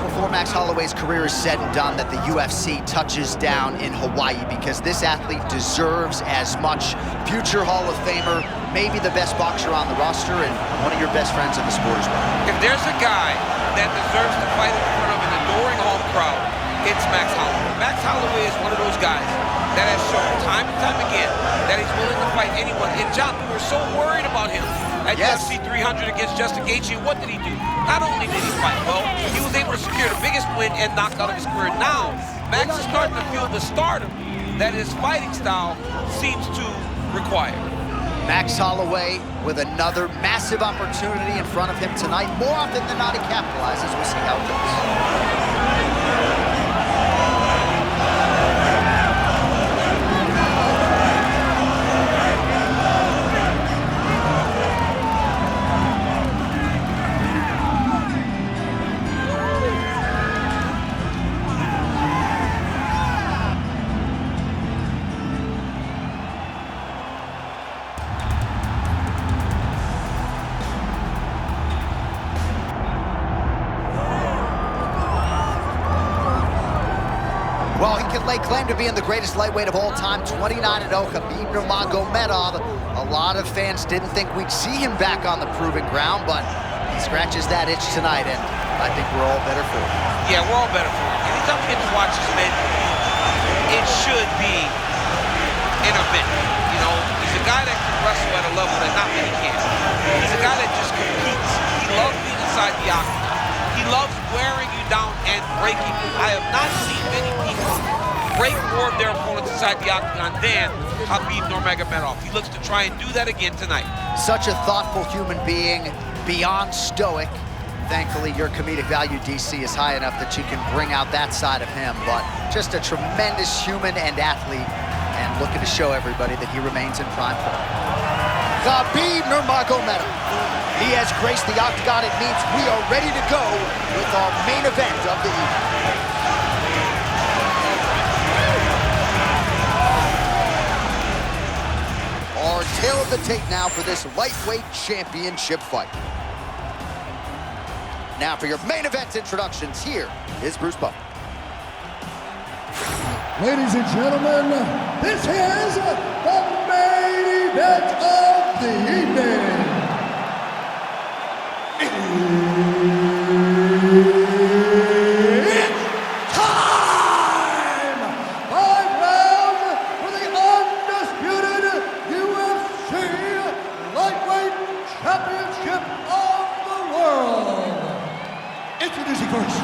before Max Holloway's career is said and done that the UFC touches down in Hawaii, because this athlete deserves as much. Future Hall of Famer, maybe the best boxer on the roster, and one of your best friends in the sport as well. If there's a guy that deserves to fight in front of an adoring home crowd, it's Max Holloway. Max Holloway is one of those guys that has shown time and time again that he's willing to fight anyone. And John, we were so worried about him at UFC 300 against Justin Gaethje. What did he do? Not only did he fight well, he was able to secure the biggest win and knockout of his career. Now, Max is starting to feel the stardom that his fighting style seems to require. Max Holloway with another massive opportunity in front of him tonight. More often than not, he capitalizes. We'll see how it goes. Well, he can lay claim to being the greatest lightweight of all time, 29-0, Khabib Nurmagomedov. A lot of fans didn't think we'd see him back on the proving ground, but he scratches that itch tonight, and I think we're all better for it. Yeah, we're all better for it. Anytime we get to watch this man, it should be intermittent. You know, he's a guy that can wrestle at a level that not many can. He's a guy that just competes. He loves being inside the octagon. He loves wearing you down and breaking you. I have not seen many people break more of their opponents inside the octagon than Khabib Nurmagomedov. He looks to try and do that again tonight. Such a thoughtful human being, beyond stoic. Thankfully, your comedic value, DC, is high enough that you can bring out that side of him, but just a tremendous human and athlete, and looking to show everybody that he remains in prime form. Khabib Nurmagomedov. He has graced the octagon. It means we are ready to go with our main event of the evening. Our tail of the tape now for this lightweight championship fight. Now for your main event introductions, here is Bruce Buffer. Ladies and gentlemen, this is the main event of the evening. It's time! 5 rounds for the undisputed UFC Lightweight Championship of the world. Introducing first,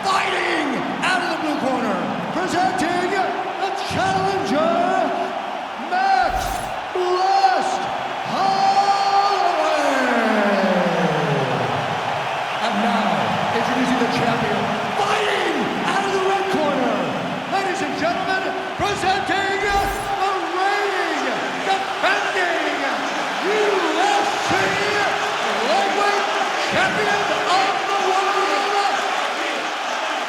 fighting out of the blue corner, presenting the challenger, Max Blessed Holloway. And now, introducing the champion, fighting out of the red corner, ladies and gentlemen, presenting the reigning, defending UFC Lightweight Champion of the world,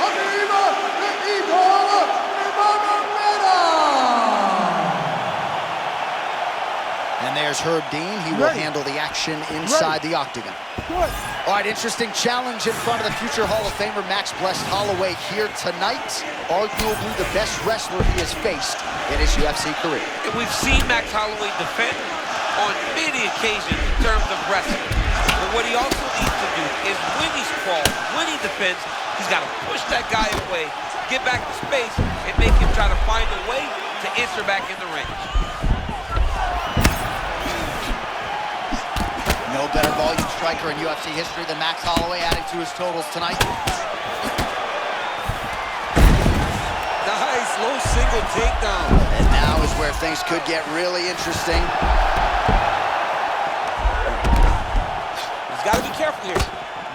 Khabib the Eagle Nurmagomedov. And there's Herb Dean. He will handle the action inside the octagon. All right, interesting challenge in front of the future Hall of Famer Max Blessed Holloway here tonight. Arguably the best wrestler he has faced in his UFC career. And we've seen Max Holloway defend on many occasions in terms of wrestling. But what he also needs to do is when he's crawled, when he defends, he's got to push that guy away, get back to space, and make him try to find a way to enter back in the range. No better volume striker in UFC history than Max Holloway, adding to his totals tonight. Nice, low single takedown. And now is where things could get really interesting. He's got to be careful here.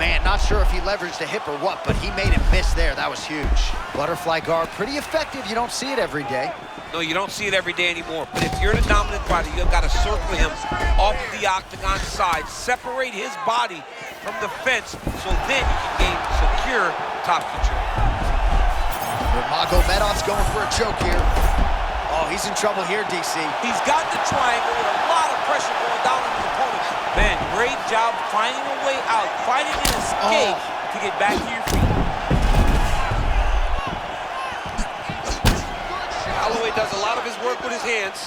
Man, not sure if he leveraged a hip or what, but he made him miss there. That was huge. Butterfly guard, pretty effective. You don't see it every day. No, you don't see it every day anymore. But if you're the dominant fighter, you've got to circle him off the octagon side, separate his body from the fence, so then you can gain secure top control. Nurmagomedov's going for a choke here. Oh, he's in trouble here, DC. He's got the triangle with a lot of pressure going down on his opponent. Man, great job finding a way out, finding an escape to get back to your feet. quick with his hands,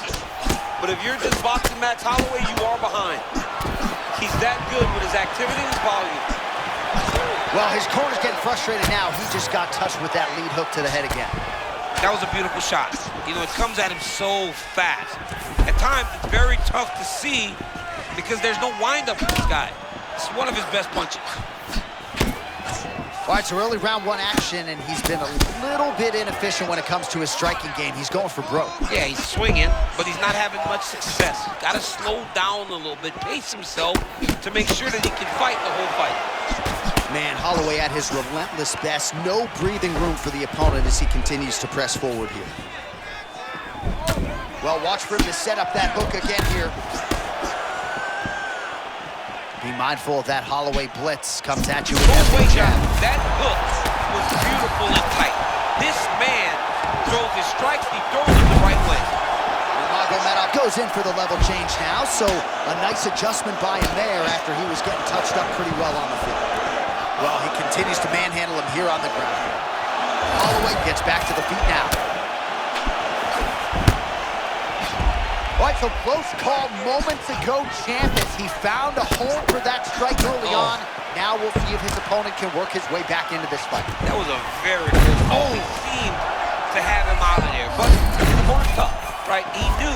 but if you're just boxing Max Holloway, you are behind. He's that good with his activity and his volume. Well, his corner's getting frustrated now. He just got touched with that lead hook to the head again. That was a beautiful shot. You know, it comes at him so fast. At times, it's very tough to see because there's no wind-up for this guy. It's one of his best punches. All right, so early round one action, and he's been a little bit inefficient when it comes to his striking game. He's going for broke. Yeah, he's swinging, but he's not having much success. He's got to slow down a little bit, pace himself to make sure that he can fight the whole fight. Man, Holloway at his relentless best. No breathing room for the opponent as he continues to press forward here. Well, watch for him to set up that hook again here. Be mindful of that Holloway blitz. Comes at you with that jab. That hook was beautiful and tight. This man throws his strikes, he throws them the right way. Nurmagomedov goes in for the level change now, so a nice adjustment by him there after he was getting touched up pretty well on the field. Well, he continues to manhandle him here on the ground. Holloway gets back to the feet now. All right, so close call moments ago, champ, as he found a home for that strike early on. Now we'll see if his opponent can work his way back into this fight. That was a very close call. He seemed to have him out of there, but his opponent's tough, right? He knew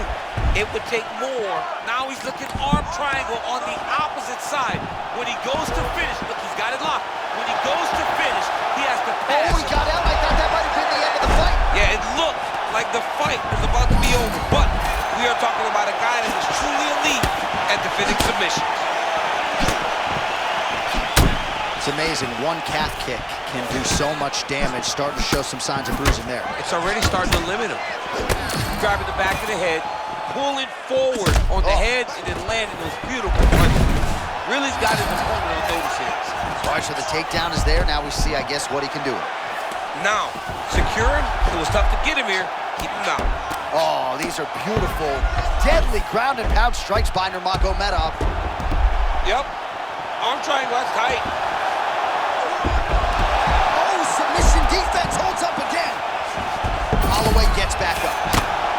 it would take more. Now he's looking arm triangle on the opposite side. When he goes to finish, look, he's got it locked. When he goes to finish, he has to pass. Oh, he got out. I thought that might have been the end of the fight. Yeah, it looked like the fight was about to be over, but we are talking about a guy that is truly elite at defending submissions. It's amazing. One calf kick can do so much damage. Starting to show some signs of bruising there. It's already starting to limit him. Grabbing the back of the head, pulling forward on the head, and then landing those beautiful punches. Really's got his opponent on notice here. All right, so the takedown is there. Now we see, I guess, what he can do. Now, securing, it was tough to get him here. Keep him out. Oh, these are beautiful, deadly ground and pound strikes by Nurmagomedov. Yep. Arm triangle, that's tight. Oh, submission defense holds up again. Holloway gets back up.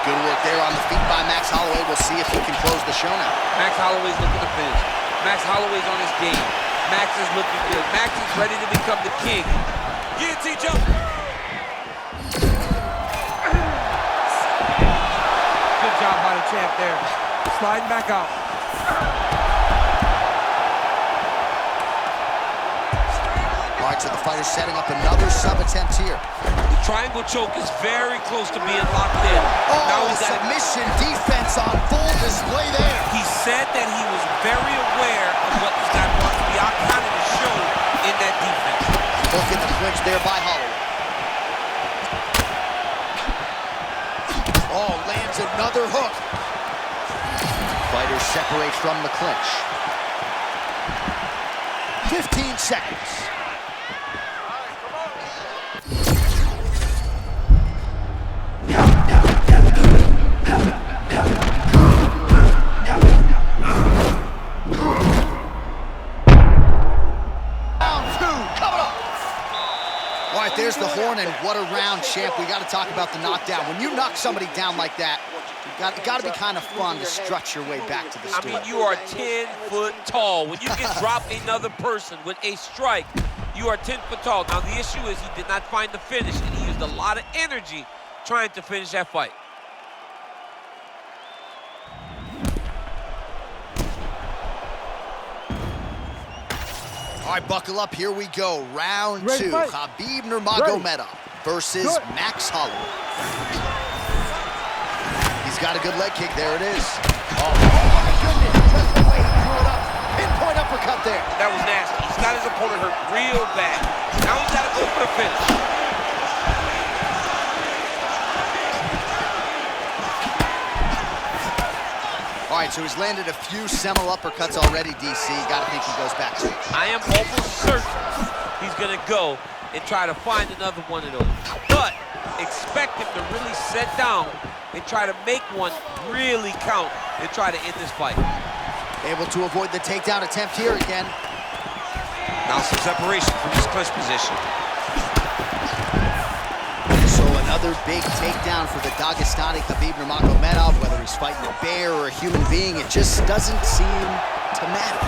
Good work there on the feet by Max Holloway. We'll see if he can close the show now. Max Holloway's looking to finish. Max Holloway's on his game. Max is looking good. Max is ready to become the king. Guillotine jump. Good job by the champ there. Sliding back out. All right, so the fighter's setting up another sub attempt here. The triangle choke is very close to being locked in. Oh, now he's submission defense on full display there. He said that he was very aware of what this guy wants to be out kind of to show in that defense. Look at the clinch there by Holloway. Oh, lands another hook. Fighter separates from the clinch. 15 seconds. There's the horn, and what a round, champ. We got to talk about the knockdown. When you knock somebody down like that, it got to be kind of fun to strut your way back to the stool. I mean, you are 10 foot tall. When you can drop another person with a strike, you are 10 foot tall. Now, the issue is he did not find the finish, and he used a lot of energy trying to finish that fight. All right, buckle up. Here we go. Round two. Fight. Khabib Nurmagomedov versus Max Holloway. He's got a good leg kick. There it is. Oh, my goodness. Just the way he drew it up. Pinpoint uppercut there. That was nasty. He's got his opponent hurt real bad. Now he's got to go for the finish. All right, so he's landed a few seminal uppercuts already, DC. Got to think he goes back to it. I am almost certain he's going to go and try to find another one of those. But expect him to really set down and try to make one really count and try to end this fight. Able to avoid the takedown attempt here again. Now some separation from his clinch position. So another another big takedown for the Dagestani Khabib Nurmagomedov. Whether he's fighting a bear or a human being, it just doesn't seem to matter.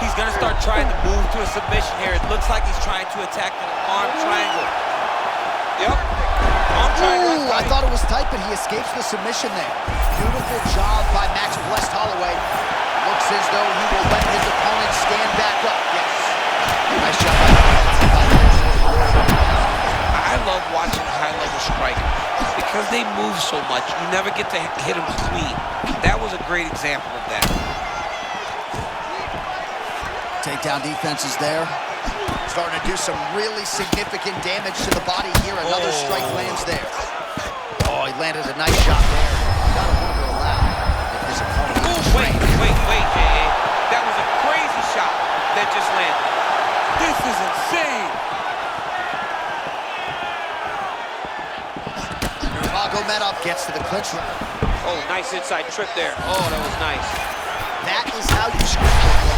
He's gonna start trying to move to a submission here. It looks like he's trying to attack an arm triangle. Yep. Arm triangle. Ooh, I thought it was tight, but he escapes the submission there. Beautiful job by Max Blessed Holloway. Looks as though he will let his opponent stand back up. Yes. Nice job by I love watching high-level strikers because they move so much. You never get to hit them clean. That was a great example of that. Takedown defense is there. Starting to do some really significant damage to the body here. Another strike lands there. Oh, he landed a nice shot there. You gotta wonder aloud if his opponent is wait, J.A. That was a crazy shot that just landed. This is insane. Nurmagomedov gets to the clinch round. Oh, nice inside trip there. Oh, that was nice. That is how you script it.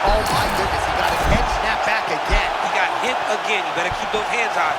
Oh my goodness, he got his head snapped back again. He got hit again. You better keep those hands high.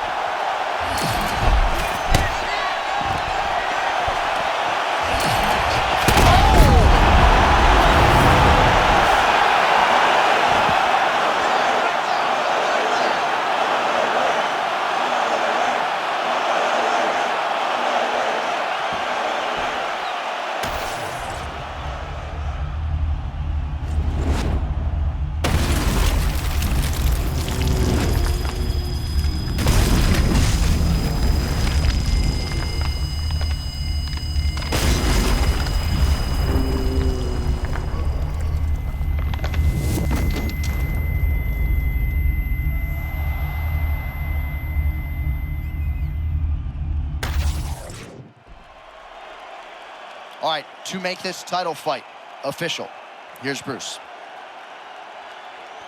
All right, to make this title fight official, here's Bruce.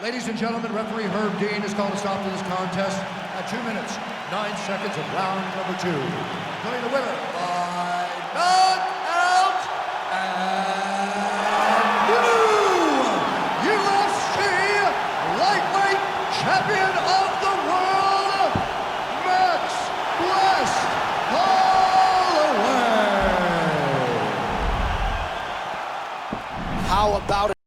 Ladies and gentlemen, referee Herb Dean has called a stop to this contest at 2 minutes, 9 seconds of round number 2. Declaring the winner by knockout and new UFC lightweight champion of the world, Max Blessed Holloway. How about it?